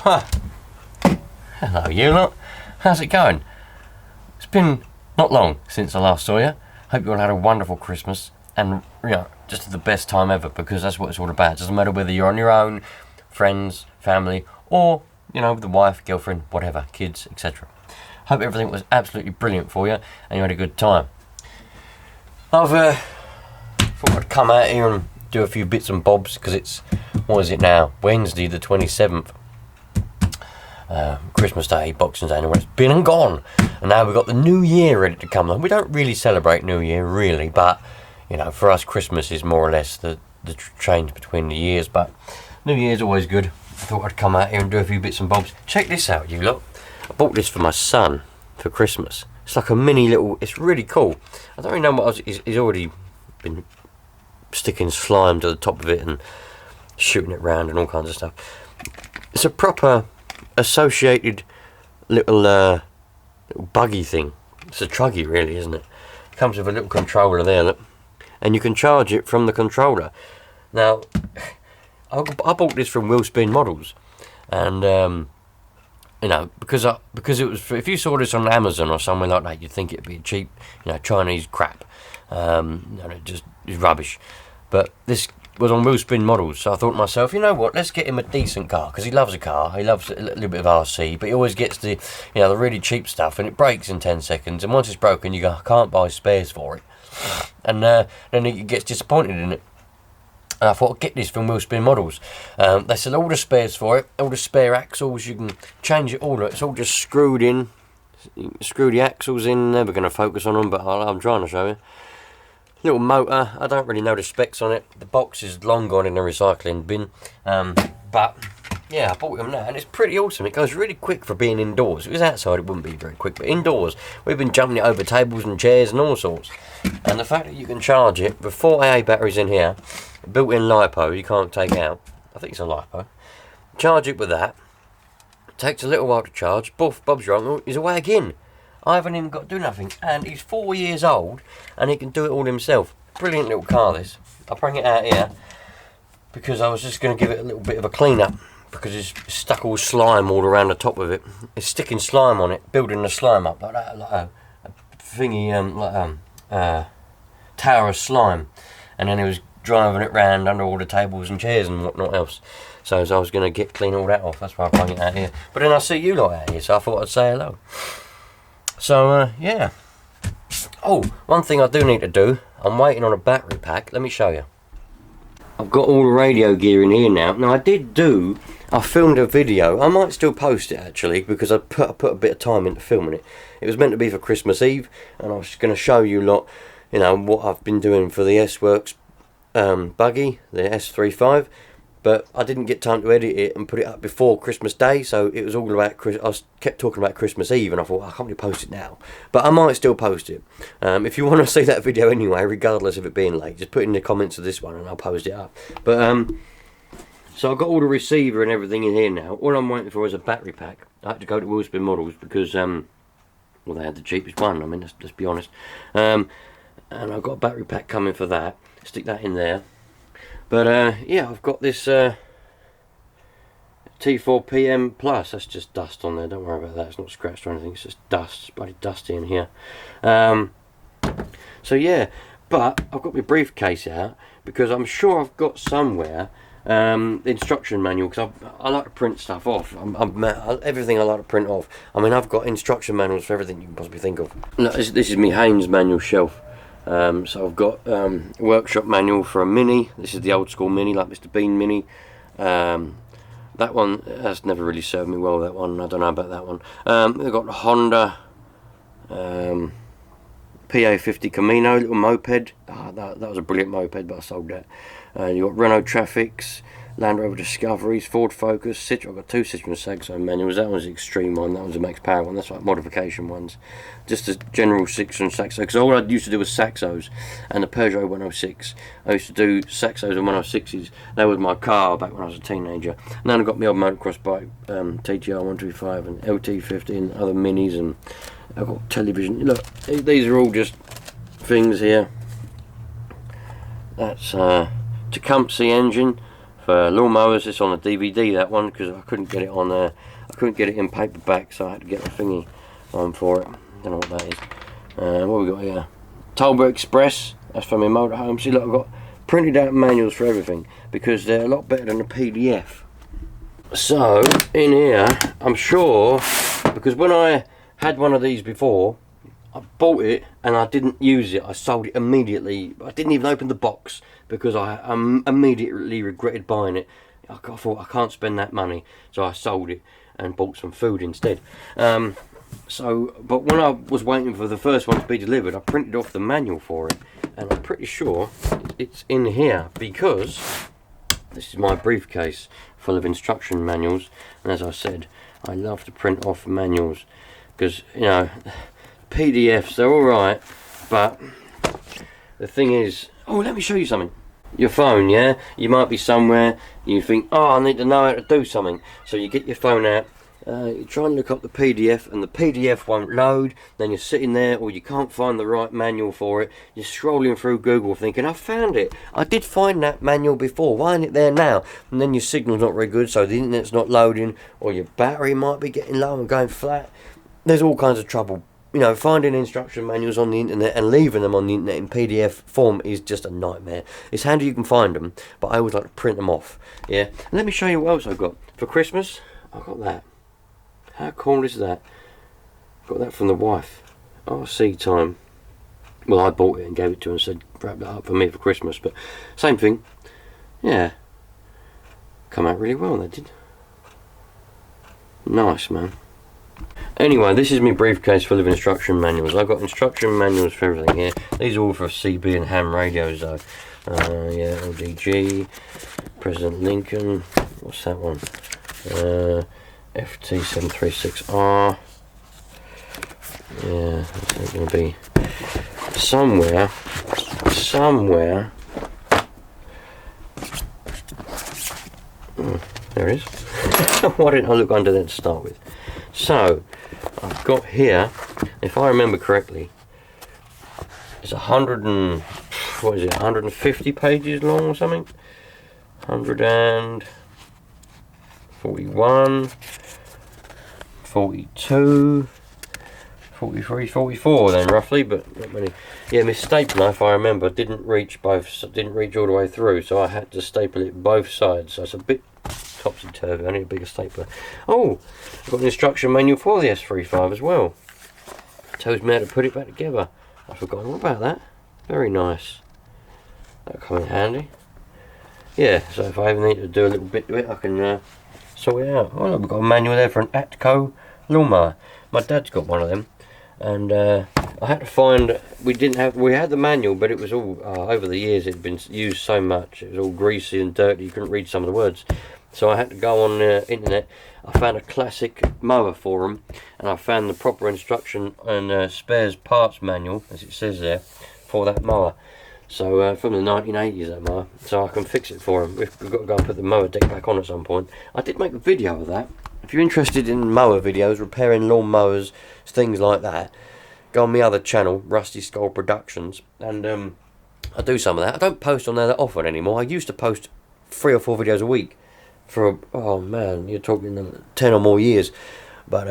Hello you lot, how's it going? It's been not long since I last saw you. Hope you all had a wonderful Christmas and, you know, just the best time ever, because that's what it's all about. It doesn't matter whether you're on your own, friends, family, or, you know, with the wife, girlfriend, whatever, kids, etc. Hope everything was absolutely brilliant for you and you had a good time. I've thought I'd come out here and do a few bits and bobs, because it's, what is it now, Wednesday the 27th. Christmas Day, Boxing Day, and all it's been and gone, and now we've got the New Year ready to come. We don't really celebrate New Year, really, but you know, for us, Christmas is more or less the change between the years. But New Year's always good. I thought I'd come out here and do a few bits and bobs. Check this out, you lot. I bought this for my son for Christmas. It's like a mini little. It's really cool. I don't really know what he's already been sticking slime to the top of it and shooting it round and all kinds of stuff. It's a proper associated little buggy thing. It's a truggy, really, isn't it? It comes with a little controller there, look, and you can charge it from the controller. Now, I bought this from Will Spin Models, and you know, because it was, if you saw this on Amazon or somewhere like that, you'd think it'd be cheap, you know, Chinese crap, it just is rubbish. But this was on Will Spin Models, so I thought to myself, you know what, let's get him a decent car, because he loves a car, he loves a little bit of RC, but he always gets the, you know, the really cheap stuff, and it breaks in 10 seconds, and once it's broken, you go, I can't buy spares for it, and then he gets disappointed in it. And I thought, I'd get this from Will Spin Models. They sell all the spares for it, all the spare axles, you can change it all, it's all just screwed in, you can screw the axles in, never going to focus on them, but I'm trying to show you. Little motor, I don't really know the specs on it. The box is long gone in the recycling bin. But yeah, I bought him that, and it's pretty awesome. It goes really quick for being indoors. If it was outside, it wouldn't be very quick, but indoors, we've been jumping it over tables and chairs and all sorts. And the fact that you can charge it with 4 AA batteries in here, built-in LiPo, you can't take out. I think it's a LiPo. Charge it with that. It takes a little while to charge. Bob's wrong. He's away again. I haven't even got to do nothing, and he's 4 years old and he can do it all himself. Brilliant little car, this. I'll bring it out here because I was just going to give it a little bit of a clean up, because it's stuck all slime all around the top of it. It's sticking slime on it, building the slime up like that, like a thingy, tower of slime, and then it was driving it round under all the tables and chairs and whatnot else. So I was going to clean all that off. That's why I bring it out here. But then I see you lot out here, so I thought I'd say hello. So, yeah. Oh, one thing I do need to do, I'm waiting on a battery pack. Let me show you. I've got all the radio gear in here now. Now, I filmed a video. I might still post it, actually, because I put a bit of time into filming it. It was meant to be for Christmas Eve, and I was going to show you lot, you know, what I've been doing for the S-Works buggy, the S35. But I didn't get time to edit it and put it up before Christmas Day, so it was all about kept talking about Christmas Eve, and I thought, I can't really post it now. But I might still post it. If you want to see that video anyway, regardless of it being late, just put in the comments of this one and I'll post it up. But so I've got all the receiver and everything in here now. All I'm waiting for is a battery pack. I had to go to Will Spin Models because well, they had the cheapest one. I mean, let's be honest. And I've got a battery pack coming for that. Stick that in there. But yeah, I've got this T4PM Plus. That's just dust on there, don't worry about that, it's not scratched or anything, it's just dust. It's bloody dusty in here. So yeah, but I've got my briefcase out because I'm sure I've got somewhere the instruction manual, because I like to print stuff off. Everything I like to print off. I mean, I've got instruction manuals for everything you can possibly think of. Look, this is my Haynes manual shelf. So I've got a workshop manual for a Mini. This is the old school Mini, like Mr. Bean Mini. That one has never really served me well, that one. I don't know about that one. We've got the Honda PA50 Camino, little moped. That was a brilliant moped, but I sold that. You've got Renault Trafics, Land Rover Discoveries, Ford Focus, Citroen. I've got 2 Citroen Saxo manuals. That one's the extreme one, that one's a max power one. That's like modification ones. Just a general Citroen Saxo, because all I used to do was Saxos and the Peugeot 106. I used to do Saxos and 106s. That was my car back when I was a teenager. And then I got my old motocross bike, TTR 125 and LT50 and other minis, and I've got television. Look, these are all just things here. That's Tecumseh engine for lawnmowers. It's on a DVD, that one, because I couldn't get it on I couldn't get it in paperback, so I had to get a thingy on for it. Don't know what that is. What we got here? Talbot Express. That's for my motorhome. See, look, I've got printed out manuals for everything because they're a lot better than a PDF. So in here, I'm sure, because when I had one of these before, I bought it and I didn't use it. I sold it immediately. I didn't even open the box because I immediately regretted buying it. I thought, I can't spend that money, so I sold it and bought some food instead. But when I was waiting for the first one to be delivered, I printed off the manual for it, and I'm pretty sure it's in here because this is my briefcase full of instruction manuals. And as I said, I love to print off manuals because, you know, PDFs, they're alright, but the thing is, oh, let me show you something. Your phone, yeah, you might be somewhere, you think, oh, I need to know how to do something, so you get your phone out, you try and look up the PDF, and the PDF won't load. Then you're sitting there, or you can't find the right manual for it. You're scrolling through Google thinking, I found it, I did find that manual before, why isn't it there now? And then your signal's not very good, so the internet's not loading, or your battery might be getting low and going flat. There's all kinds of trouble. You know, finding instruction manuals on the internet and leaving them on the internet in PDF form is just a nightmare. It's handy you can find them, but I always like to print them off. Yeah, and let me show you what else I've got. For Christmas, I've got that. How cool is that? Got that from the wife. RC time. Well, I bought it and gave it to her and said, wrap that up for me for Christmas, but same thing. Yeah. Come out really well, that did. Nice, man. Anyway, this is my briefcase full of instruction manuals. I've got instruction manuals for everything here. These are all for CB and ham radios though. Yeah, LDG, President Lincoln, what's that one? FT736R. Yeah, that's going to be somewhere. Oh, there it is. Why didn't I look under there to start with? So, I've got here, if I remember correctly, it's 150 pages long or something? 141, 42, 43, 44 then roughly, but not many. Yeah, my stapler, if I remember, didn't reach all the way through, so I had to staple it both sides, so it's a bit topsy-turvy. I need a bigger stapler. Oh, I've got an instruction manual for the S35 as well. Tells me how to put it back together. I've forgotten all about that. Very nice. That'll come in handy. Yeah, so if I ever need to do a little bit to it, I can sort it out. Oh, we've got a manual there for an Atco lawnmower. My dad's got one of them, and I had to find. We had the manual, but it was all over the years. It had been used so much. It was all greasy and dirty. You couldn't read some of the words. So I had to go on the internet. I found a classic mower forum, and I found the proper instruction and spares parts manual, as it says there, for that mower. So from the 1980s, that mower. So I can fix it for him. We've got to go and put the mower deck back on at some point. I did make a video of that. If you're interested in mower videos, repairing lawn mowers, things like that, go on my other channel, Rusty Skull Productions, and I do some of that. I don't post on there that often anymore. I used to post 3 or 4 videos a week for, oh man, you're talking 10 or more years. But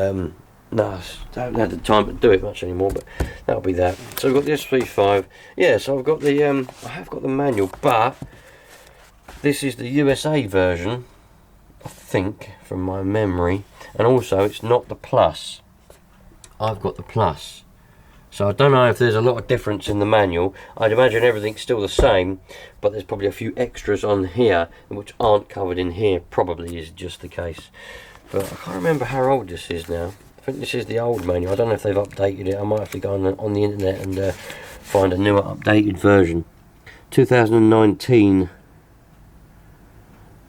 no, I haven't had the time to do it much anymore, but that'll be that. So I've got the S35. Yeah, so I've got the, I have got the manual, but this is the USA version, I think, from my memory. And also, it's not the Plus. I've got the Plus. So I don't know if there's a lot of difference in the manual. I'd imagine everything's still the same, but there's probably a few extras on here which aren't covered in here. Probably is just the case. But I can't remember how old this is now. I think this is the old manual. I don't know if they've updated it. I might have to go on the internet and find a newer updated version. 2019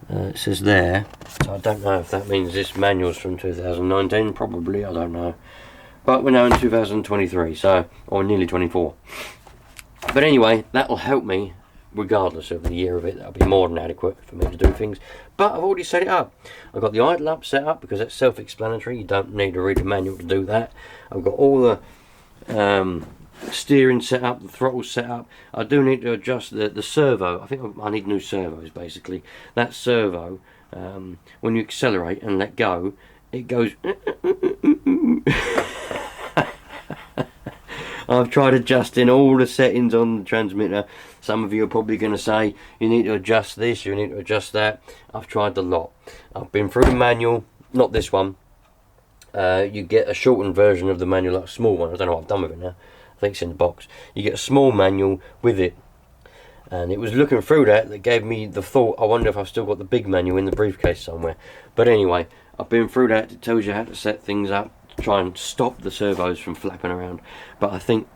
it says there. So I don't know if that means this manual's from 2019. Probably, I don't know. But we're now in 2023, so, or nearly 24. But anyway, that'll help me regardless of the year of it. That'll be more than adequate for me to do things. But I've already set it up. I've got the idle up set up because that's self-explanatory. You don't need to read the manual to do that. I've got all the steering set up, the throttle set up. I do need to adjust the servo. I think I need new servos basically. That servo, when you accelerate and let go, it goes. I've tried adjusting all the settings on the transmitter. Some of you are probably going to say you need to adjust this, you need to adjust that. I've tried the lot. I've been through the manual, not this one. You get a shortened version of the manual, like a small one. I don't know what I've done with it now. I think it's in the box. You get a small manual with it. And it was looking through that gave me the thought, I wonder if I've still got the big manual in the briefcase somewhere. But anyway, I've been through that. It tells you how to set things up, try and stop the servos from flapping around. But I think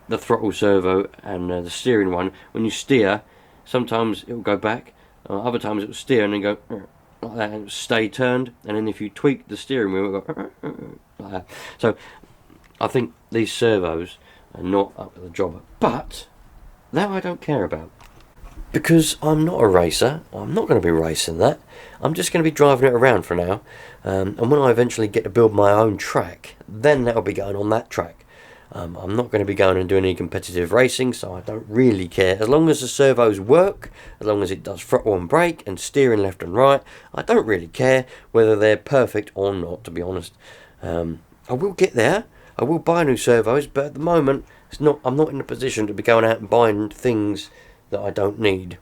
the throttle servo and the steering one, when you steer, sometimes it will go back, other times it will steer and then go like that, and it will stay turned, and then if you tweak the steering wheel it will go like that. So I think these servos are not up to the job, but that I don't care about, because I'm not a racer. I'm not going to be racing that. I'm just going to be driving it around for now, and when I eventually get to build my own track, then that'll be going on that track. I'm not going to be going and doing any competitive racing, so I don't really care. As long as the servos work, as long as it does throttle and brake and steering left and right, I don't really care whether they're perfect or not, to be honest. I will get there. I will buy new servos, but at the moment I'm not in a position to be going out and buying things that I don't need.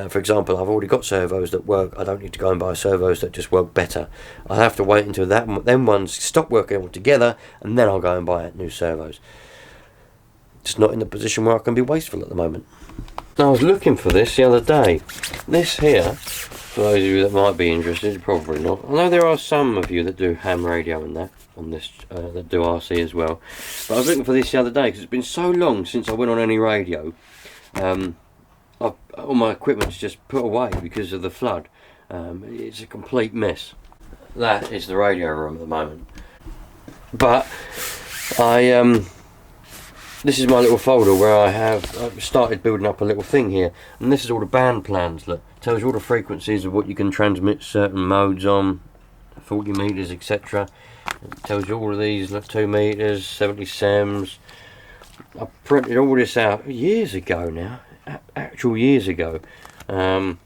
For example, I've already got servos that work. I don't need to go and buy servos that just work better. I'll have to wait until them ones stop working altogether, and then I'll go and buy new servos. Just not in the position where I can be wasteful at the moment. I was looking for this the other day. This here, for those of you that might be interested, probably not. I know there are some of you that do ham radio and that on this, that do RC as well. But I was looking for this the other day because it's been so long since I went on any radio. All my equipment's just put away because of the flood. It's a complete mess. That is the radio room at the moment. But this is my little folder where I've started building up a little thing here, and this is all the band plans. Look, tells you all the frequencies of what you can transmit certain modes on, 40 meters, etc. It tells you all of these, look, 2 meters, 70 sems. I printed all this out years ago now. Actual years ago, and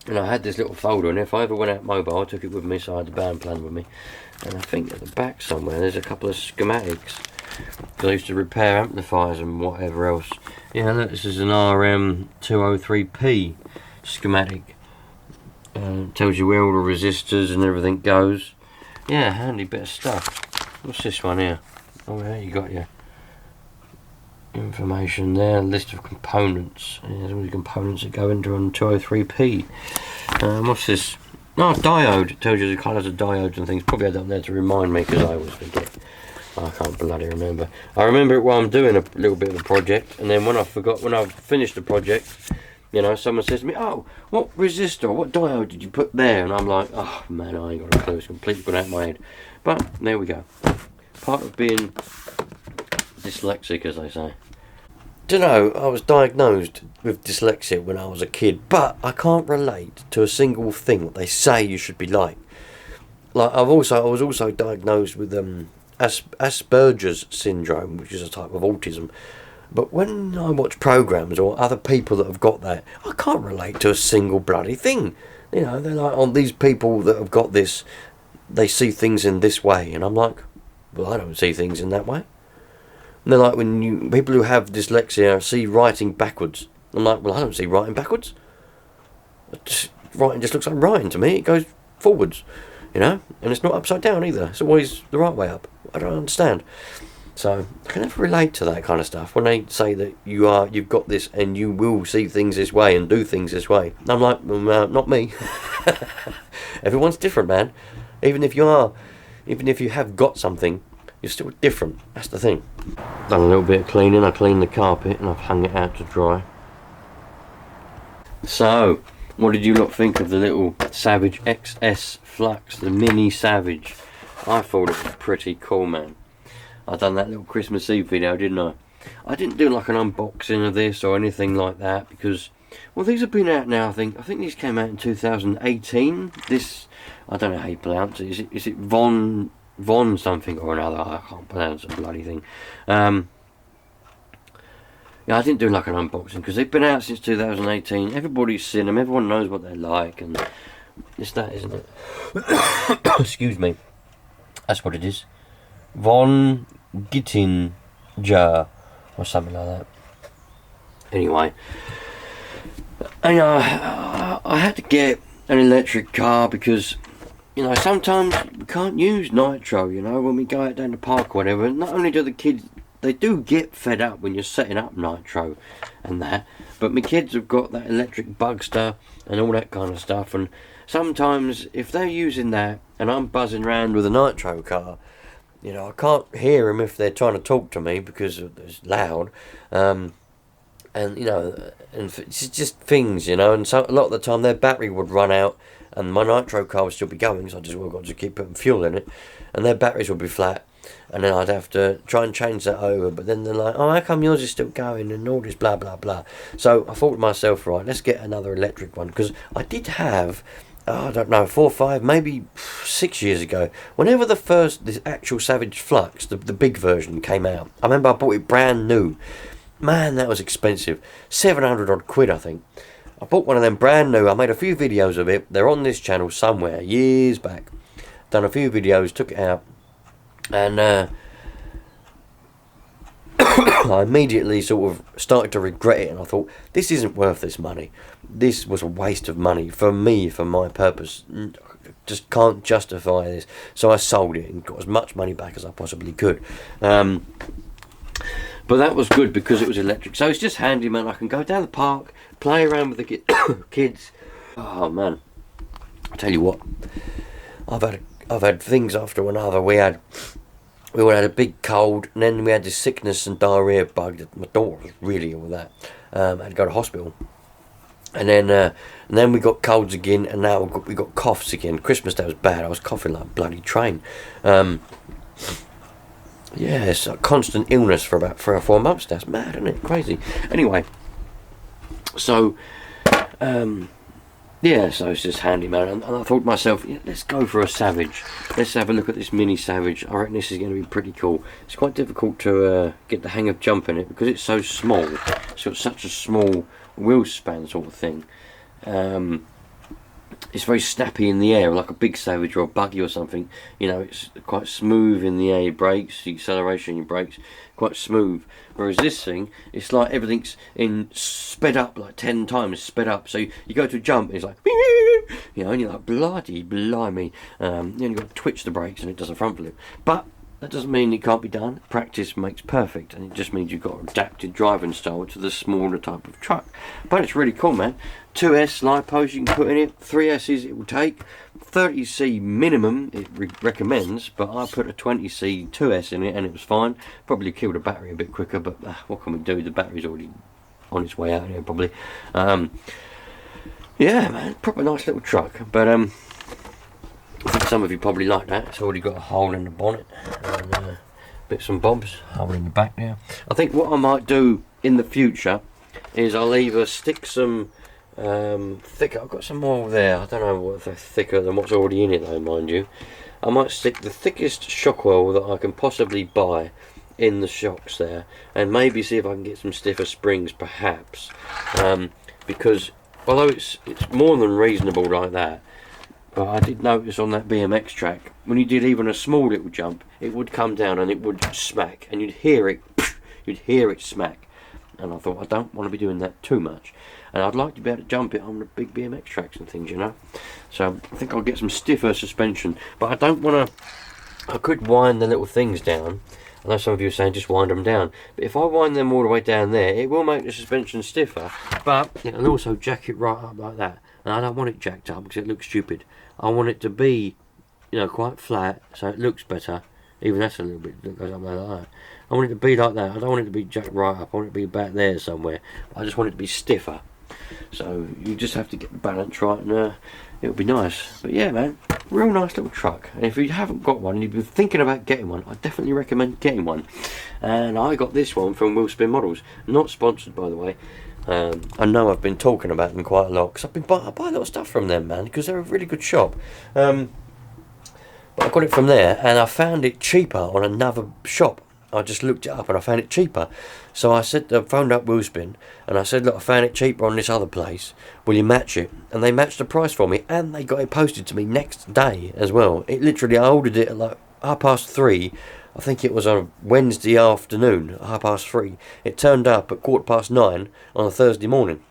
I had this little folder, and if I ever went out mobile I took it with me, so I had the band plan with me. And I think at the back somewhere there's a couple of schematics, because I used to repair amplifiers and whatever else. Yeah, look, this is an RM203P schematic. Tells you where all the resistors and everything goes. Yeah, handy bit of stuff. What's this one here? Oh yeah, you got your information there, list of components. There's all the components that go into on 203P. What's this? Oh, diode. It tells you the colours of diodes and things. Probably had that there to remind me, because I always forget. I can't bloody remember. I remember it while I'm doing a little bit of a project, and then when I've finished the project, you know, someone says to me, "Oh, what resistor, what diode did you put there?" And I'm like, "Oh man, I ain't got a clue. It's completely gone out of my head." But there we go. Part of being dyslexic, as they say. Dunno, I was diagnosed with dyslexia when I was a kid, but I can't relate to a single thing that they say you should be like. Like I was also diagnosed with Asperger's syndrome, which is a type of autism. But when I watch programs or other people that have got that, I can't relate to a single bloody thing. You know, they're like, "On these people that have got this, they see things in this way," and I'm like, "Well, I don't see things in that way." And they're like, when people who have dyslexia see writing backwards. I'm like, "Well, I don't see writing backwards. Writing just looks like writing to me. It goes forwards, you know, and it's not upside down either. It's always the right way up. I don't understand." So I can never relate to that kind of stuff when they say that you've got this and you will see things this way and do things this way. And I'm like, "Well, not me." Everyone's different, man. Even if you have got something, you're still different. That's the thing. Done a little bit of cleaning. I cleaned the carpet and I've hung it out to dry. So, what did you lot think of the little Savage XS Flux, the mini Savage? I thought it was pretty cool, man. I done that little Christmas Eve video, didn't I? I didn't do like an unboxing of this or anything like that, because, well, these have been out now. I think these came out in 2018. This, I don't know how you pronounce it. Is it Von something or another? I can't pronounce the bloody thing. Yeah, I didn't do like an unboxing because they've been out since 2018. Everybody's seen them. Everyone knows what they're like, and it's that, isn't it? Excuse me. That's what it is. Von Gittinger or something like that. Anyway, and I had to get an electric car because, you know, sometimes we can't use Nitro, you know, when we go out down the park or whatever. Not only do the kids, they do get fed up when you're setting up Nitro and that, but my kids have got that electric Bugster and all that kind of stuff, and sometimes if they're using that and I'm buzzing around with a Nitro car, you know, I can't hear them if they're trying to talk to me because it's loud. And, you know, and it's just things, you know, and so a lot of the time their battery would run out and my Nitro car would still be going, so I just, well, got to keep putting fuel in it, and their batteries would be flat, and then I'd have to try and change that over, but then they're like, oh, how come yours is still going, and all this blah blah blah. So I thought to myself, right, let's get another electric one, because I did have, I don't know, 4 or 5, maybe 6 years ago, whenever this actual Savage Flux, the big version, came out, I remember I bought it brand new. Man, that was expensive. 700 odd quid, I think. I bought one of them brand new. I made a few videos of it. They're on this channel somewhere, years back. Done a few videos, took it out, and I immediately sort of started to regret it, and I thought, this isn't worth this money. This was a waste of money for me, for my purpose. Just can't justify this. So I sold it and got as much money back as I possibly could. But that was good because it was electric. So it's just handy, man. I can go down the park, play around with the kids. Oh, man. I tell you what. I've had things after another. We all had a big cold, and then we had this sickness and diarrhea bug. My daughter was really ill with that. I had to go to hospital. And then we got colds again, and now we got coughs again. Christmas Day was bad. I was coughing like a bloody train. Yeah, it's a constant illness for about 3 or 4 months. That's mad, isn't it? Crazy. Anyway, so yeah, so it's just handy, man. And I thought to myself, yeah, let's go for a Savage. Let's have a look at this mini Savage. I reckon this is going to be pretty cool. It's quite difficult to get the hang of jumping it because it's so small. It's got such a small wheel span sort of thing. It's very snappy in the air, like a big Savage or a buggy or something. You know, it's quite smooth in the air. Your brakes, the acceleration, your brakes, quite smooth. Whereas this thing, it's like everything's sped up, like 10 times sped up. So you go to jump, and it's like, you know, and you're like, bloody blimey. Then you've got to twitch the brakes, and it does a front flip. But that doesn't mean it can't be done. Practice makes perfect, and it just means you've got adapted driving style to the smaller type of truck. But it's really cool, man. 2S lipos you can put in it, 3S's it will take, 30C minimum it recommends, but I put a 20C 2S in it and it was fine. Probably killed the battery a bit quicker, but what can we do? The battery's already on its way out here probably. Yeah, man, proper nice little truck, but I think some of you probably like that. It's already got a hole in the bonnet and bits and bobs, hole in the back there. I think what I might do in the future is I'll either stick some thicker, I've got some more there, I don't know what they're thicker than what's already in it though, mind you. I might stick the thickest shock well that I can possibly buy in the shocks there, and maybe see if I can get some stiffer springs perhaps, because although it's more than reasonable like that, but I did notice on that BMX track, when you did even a small little jump, it would come down and it would smack, and you'd hear it smack, and I thought, I don't want to be doing that too much. And I'd like to be able to jump it on the big BMX tracks and things, you know. So I think I'll get some stiffer suspension. But I don't want to... I could wind the little things down. I know some of you are saying just wind them down. But if I wind them all the way down there, it will make the suspension stiffer. But it'll also jack it right up like that. And I don't want it jacked up because it looks stupid. I want it to be, you know, quite flat so it looks better. Even that's a little bit that goes up like that. I want it to be like that. I don't want it to be jacked right up. I want it to be back there somewhere. I just want it to be stiffer. So you just have to get the balance right, and it'll be nice. But yeah, man, real nice little truck. And if you haven't got one and you've been thinking about getting one, I definitely recommend getting one. And I got this one from Wheelspin Models, not sponsored by the way. I know I've been talking about them quite a lot because I buy a lot of stuff from them, man, because they're a really good shop. But I got it from there, and I found it cheaper on another shop. I just looked it up and I found it cheaper. So I phoned up Wheelspin and I said, look, I found it cheaper on this other place. Will you match it? And they matched the price for me, and they got it posted to me next day as well. It literally, I ordered it at like 3:30. I think it was on a Wednesday afternoon, 3:30. It turned up at 9:15 on a Thursday morning.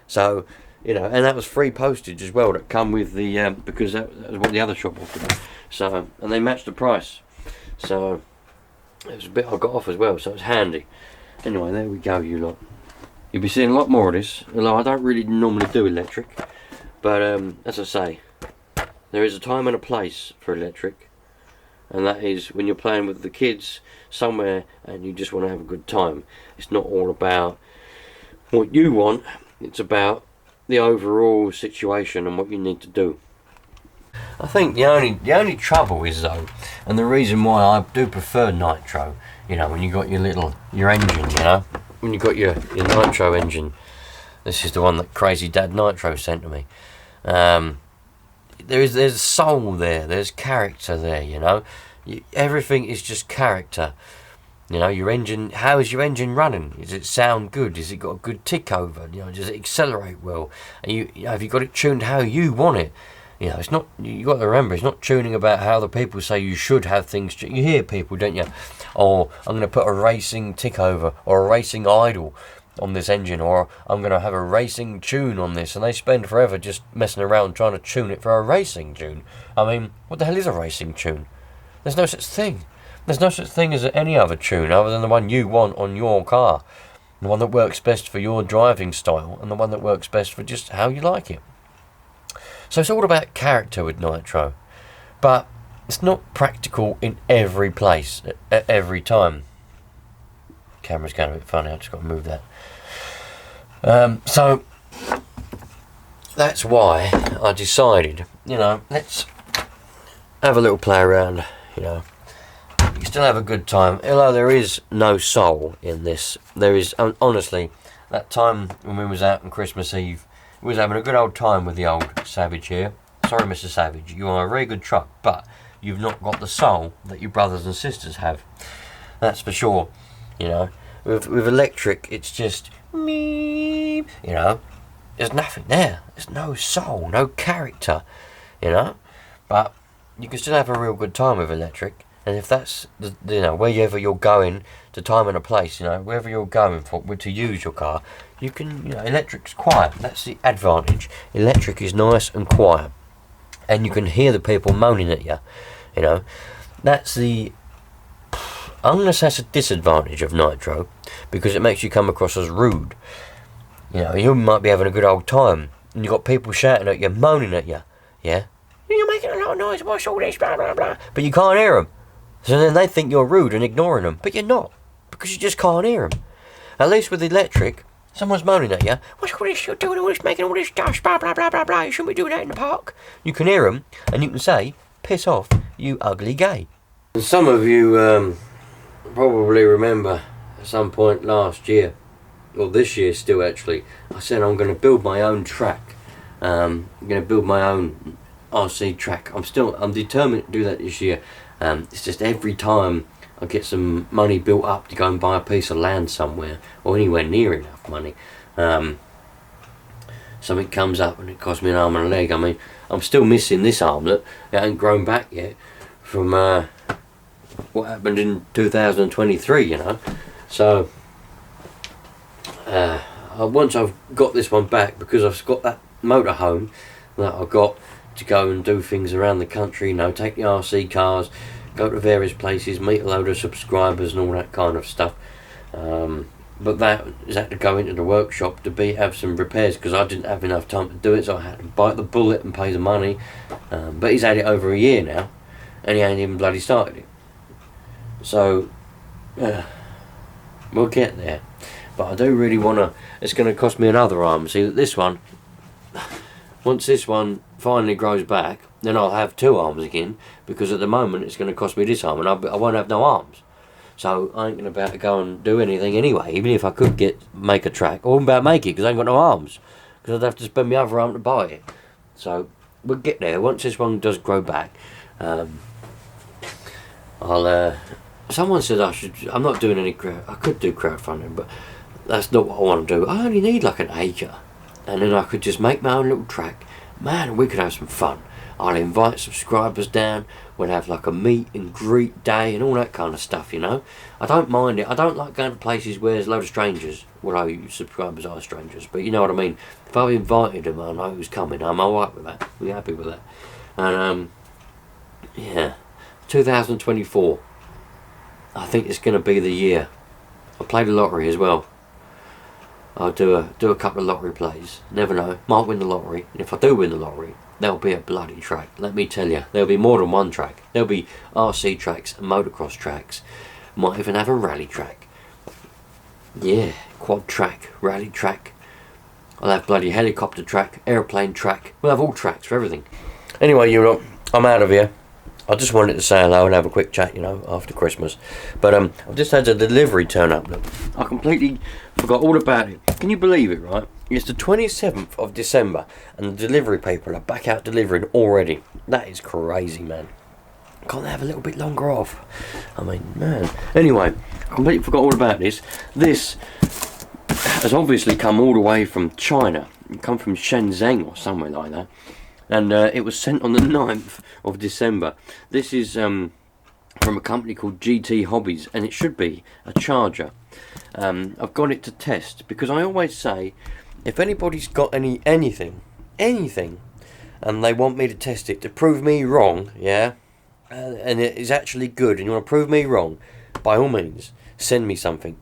So, you know, and that was free postage as well that come with the, because that was what the other shop offered me. So, and they matched the price. So, it was a bit I got off as well, so it was handy. Anyway, there we go, you lot. You'll be seeing a lot more of this, although I don't really normally do electric. But, as I say, there is a time and a place for electric. And that is when you're playing with the kids somewhere and you just want to have a good time. It's not all about what you want, it's about the overall situation and what you need to do. I think the only trouble is though, and the reason why I do prefer Nitro, you know, when you got your engine, you know, when you got your Nitro engine. This is the one that Crazy Dad Nitro sent to me. There's soul there, there's character there, you know. Everything is just character. You know, your engine, how is your engine running? Does it sound good? Has it got a good tick over? You know, does it accelerate well? And you know, have you got it tuned how you want it? You know, it's not, you got to remember, it's not tuning about how the people say you should have things. You hear people, don't you? Or I'm going to put a racing tick over or a racing idle on this engine, or I'm going to have a racing tune on this, and they spend forever just messing around trying to tune it for a racing tune. I mean, what the hell is a racing tune? There's no such thing. There's no such thing as any other tune other than the one you want on your car. The one that works best for your driving style and the one that works best for just how you like it. So it's all about character with Nitro. But it's not practical in every place, at every time. Camera's going a bit funny, I've just got to move that. So that's why I decided, you know, let's have a little play around, you know. You can still have a good time, although there is no soul in this. There is, honestly, that time when we was out on Christmas Eve, we was having a good old time with the old Savage here. Sorry, Mr. Savage, you are a very good truck, but you've not got the soul that your brothers and sisters have. That's for sure, you know. With electric, it's just, meep, you know. There's nothing there. There's no soul, no character, you know. But you can still have a real good time with electric. And if that's, you know, wherever you're going, to time and a place, you know, wherever you're going for to use your car, you can, you know, electric's quiet. That's the advantage. Electric is nice and quiet. And you can hear the people moaning at you, you know. That's the, I'm going to say that's a disadvantage of Nitro, because it makes you come across as rude. You know, you might be having a good old time, and you've got people shouting at you, moaning at you, yeah? You're making a lot of noise, what's all this, blah, blah, blah. But you can't hear them. So then they think you're rude and ignoring them, but you're not, because you just can't hear them. At least with electric, someone's moaning at you, what's all this, you're doing all this, making all this dust, blah, blah, blah, blah, blah, you shouldn't be doing that in the park. You can hear them, and you can say, piss off, you ugly gay. And some of you probably remember at some point last year, or this year still actually, I said I'm going to build my own track. I'm going to build my own RC track. I'm determined to do that this year. It's just every time I get some money built up to go and buy a piece of land somewhere, or anywhere near enough money, something comes up and it costs me an arm and a leg. I mean, I'm still missing this arm that it ain't grown back yet from what happened in 2023, you know. So once I've got this one back, because I've got that motorhome that I've got to go and do things around the country, you know, take the RC cars, go to various places, meet a load of subscribers and all that kind of stuff. But that is had to go into the workshop to have some repairs, because I didn't have enough time to do it, so I had to bite the bullet and pay the money. But he's had it over a year now, and he ain't even bloody started it. So we'll get there. But I do really want to, it's going to cost me another arm. See, this one, once this one finally grows back, then I'll have two arms again, because at the moment it's going to cost me this arm, and I won't have no arms. So I ain't going to be able to go and do anything anyway, even if I could make a track. I wouldn't be able to make it because I ain't got no arms, because I'd have to spend my other arm to buy it. So we'll get there. Once this one does grow back, I'll someone said I'm not doing any I could do crowdfunding, but that's not what I want to do. I only need like an acre, and then I could just make my own little track. Man, we could have some fun. I'll invite subscribers down. We'll have like a meet and greet day and all that kind of stuff, you know. I don't mind it. I don't like going to places where there's a load of strangers. Well, subscribers are strangers, but you know what I mean. If I've invited them, I know who's coming. I'm alright with that. We're happy with that. And yeah, 2024. I think it's going to be the year. I play the lottery as well. I'll do a couple of lottery plays. Never know. Might win the lottery. And if I do win the lottery, there'll be a bloody track. Let me tell you. There'll be more than one track. There'll be RC tracks and motocross tracks. Might even have a rally track. Yeah, quad track, rally track. I'll have bloody helicopter track, airplane track. We'll have all tracks for everything. Anyway, you lot, I'm out of here. I just wanted to say hello and have a quick chat, you know, after Christmas. But I've just had a delivery turn up. Look, I completely forgot all about it. Can you believe it, right? It's the 27th of December and the delivery people are back out delivering already. That is crazy, man. Can't they have a little bit longer off? I mean, man. Anyway, I completely forgot all about this. This has obviously come all the way from China. It come from Shenzhen or somewhere like that. And it was sent on the 9th of December. This is from a company called GT Hobbies, and it should be a charger. I've got it to test, because I always say, if anybody's got anything, and they want me to test it to prove me wrong, yeah, and it is actually good, and you want to prove me wrong, by all means, send me something,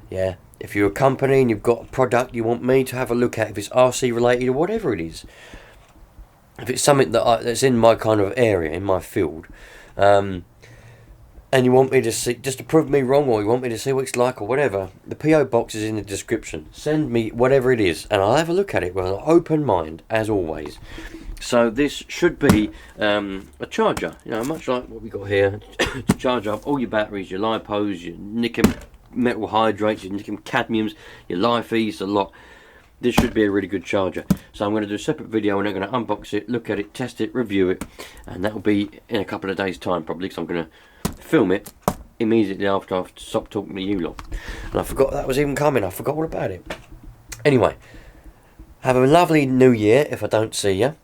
yeah. If you're a company and you've got a product you want me to have a look at, if it's RC related or whatever it is, if it's something that's in my kind of area, in my field, and you want me to see, just to prove me wrong, or you want me to see what it's like or whatever, the PO box is in the description. Send me whatever it is and I'll have a look at it with an open mind, as always. So this should be a charger, you know, much like what we got here, to charge up all your batteries, your lipos, your nickel metal hydrates, your nickel cadmiums, your LiFe's, a lot. This should be a really good charger. So I'm going to do a separate video and I'm going to unbox it, look at it, test it, review it, and that will be in a couple of days time probably, because I'm going to film it immediately after I've stopped talking to you lot. And I forgot that was even coming. I forgot all about it. Anyway, have a lovely new year if I don't see you.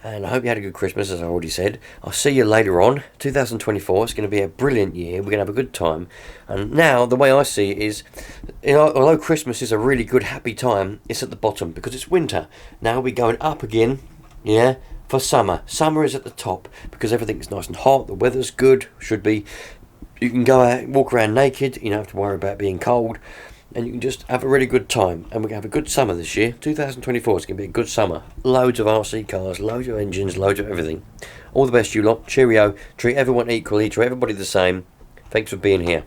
And I hope you had a good Christmas, as I already said. I'll see you later on. 2024, it's going to be a brilliant year. We're going to have a good time. And now, the way I see it is, you know, although Christmas is a really good, happy time, it's at the bottom because it's winter. Now we're going up again, yeah, for summer. Summer is at the top because everything's nice and hot. The weather's good, should be. You can go out, walk around naked. You don't have to worry about being cold. And you can just have a really good time. And we're going to have a good summer this year. 2024 is going to be a good summer. Loads of RC cars, loads of engines, loads of everything. All the best, you lot. Cheerio. Treat everyone equally. Treat everybody the same. Thanks for being here.